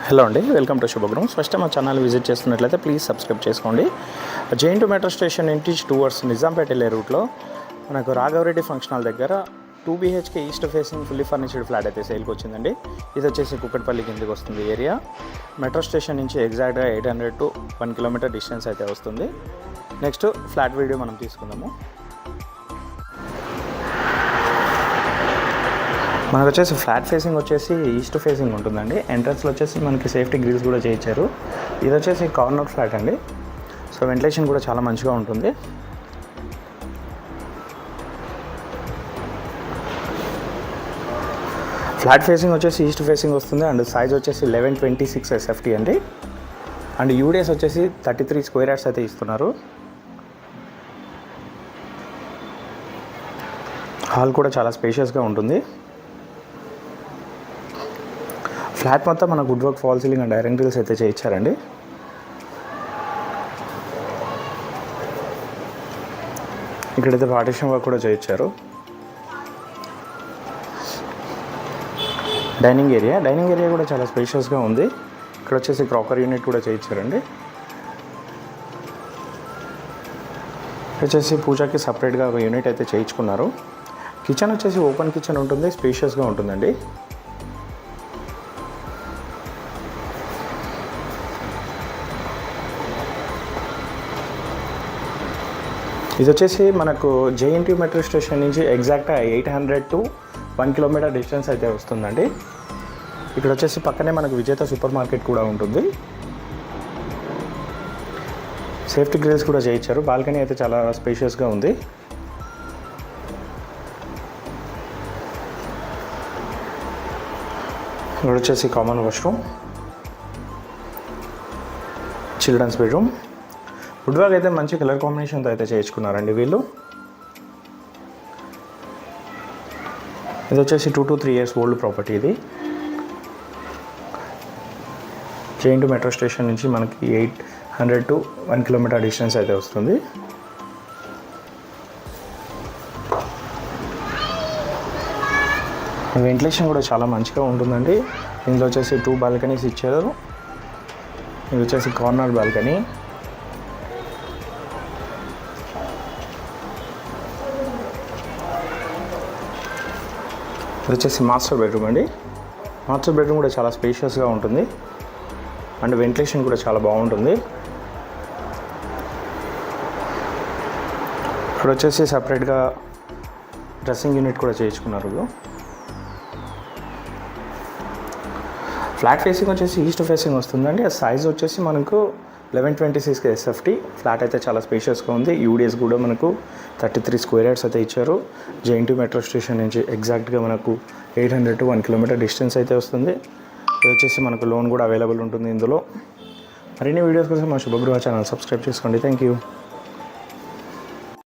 Hello అండి, welcome to శుభగృహం. First time మా channel visit చేస్తున్నట్లయితే ప్లీజ్ సబ్స్క్రైబ్ చేసుకోండి. జైన్ టు మెట్రో స్టేషన్ నుంచి టువర్డ్స్ నిజాంపేట వెళ్ళే రూట్లో మనకు రాఘవరెడ్డి ఫంక్షన్ హాల్ దగ్గర 2 BHK east facing fully ఫర్నిచర్డ్ flat అయితే సేల్కి వచ్చిందండి. ఇది వచ్చేసి కుక్కట్పల్లి కిందకి వస్తుంది ఏరియా. మెట్రో స్టేషన్ నుంచి ఎగ్జాక్ట్గా 800 to 1 kilometer డిస్టెన్స్ అయితే వస్తుంది. నెక్స్ట్ ఫ్లాట్ వీడియో మనం తీసుకుందాము. మనకు వచ్చేసి ఫ్లాట్ ఫేసింగ్ వచ్చేసి ఈస్ట్ ఫేసింగ్ ఉంటుందండి. ఎంట్రన్స్లో వచ్చేసి మనకి సేఫ్టీ గ్రిల్స్ కూడా చేయించారు. ఇది వచ్చేసి కార్నర్ ఫ్లాట్ అండి. సో వెంటిలేషన్ కూడా చాలా మంచిగా ఉంటుంది. ఫ్లాట్ ఫేసింగ్ వచ్చేసి ఈస్ట్ ఫేసింగ్ వస్తుంది అండ్ సైజ్ వచ్చేసి 1126 SFT అండి. అండ్ యూడిఎస్ వచ్చేసి 33 square yards అయితే ఇస్తున్నారు. హాల్ కూడా చాలా స్పేషియస్గా ఉంటుంది. ఫ్లాట్ మొత్తం మనకు wood work, fall ceiling and iron grills అయితే చేయించారండి. ఇక్కడైతే పార్టీషన్ వర్క్ కూడా చేయించారు. డైనింగ్ ఏరియా కూడా చాలా స్పేషియస్గా ఉంది. ఇక్కడ వచ్చేసి క్రాకర్ యూనిట్ కూడా చేయించారండి. వచ్చేసి పూజకి సపరేట్గా ఒక యూనిట్ అయితే చేయించుకున్నారు. కిచెన్ వచ్చేసి ఓపెన్ కిచెన్ ఉంటుంది, స్పేషియస్గా ఉంటుందండి. ఇది వచ్చేసి మనకు జేఎన్టీ మెట్రో స్టేషన్ నుంచి ఎగ్జాక్ట్గా 800 to 1 kilometer డిస్టెన్స్ అయితే వస్తుందండి. ఇక్కడ వచ్చేసి పక్కనే మనకు విజేత సూపర్ మార్కెట్ కూడా ఉంటుంది. సేఫ్టీ గ్రిల్స్ కూడా చేయించారు. బాల్కనీ అయితే చాలా స్పేషియస్గా ఉంది. ఇక్కడ వచ్చేసి common washroom, children's bedroom. Wood work అయితే మంచి కలర్ కాంబినేషన్తో అయితే చేయించుకున్నారండి వీళ్ళు. ఇది వచ్చేసి 2 to 3 years ఓల్డ్ ప్రాపర్టీ. ఇది జైన్ టు మెట్రో స్టేషన్ నుంచి మనకి 800 to 1 kilometer డిస్టెన్స్ అయితే వస్తుంది. వెంటిలేషన్ కూడా చాలా మంచిగా ఉంటుందండి. ఇందులో వచ్చేసి 2 బాల్కనీస్ ఇచ్చారు. ఇది వచ్చేసి కార్నర్ బాల్కనీ. ఇది వచ్చేసి మాస్టర్ బెడ్రూమ్ అండి. మాస్టర్ బెడ్రూమ్ కూడా చాలా స్పేషియస్గా ఉంటుంది అండ్ వెంటిలేషన్ కూడా చాలా బాగుంటుంది. ఇక్కడ వచ్చేసి సపరేట్గా డ్రెస్సింగ్ యూనిట్ కూడా చేయించుకున్నారు. ఫ్లాట్ ఫేసింగ్ వచ్చేసి ఈస్ట్ ఫేసింగ్ వస్తుందండి. ఆ సైజ్ వచ్చేసి మనకు 1126 SFT. ఫ్లాట్ అయితే చాలా స్పేషియస్గా ఉంది. యూడిఎస్ కూడా మనకు 33 square yards అయితే ఇచ్చారు. జేఎన్టీ మెట్రో స్టేషన్ నుంచి ఎగ్జాక్ట్గా మనకు 800 to 1 kilometer డిస్టెన్స్ అయితే వస్తుంది. ఇది వచ్చేసి మనకు లోన్ కూడా అవైలబుల్ ఉంటుంది ఇందులో. మరిన్ని వీడియోస్ కోసం మా శుభగృహ ఛానల్ సబ్స్క్రైబ్ చేసుకోండి. Thank you.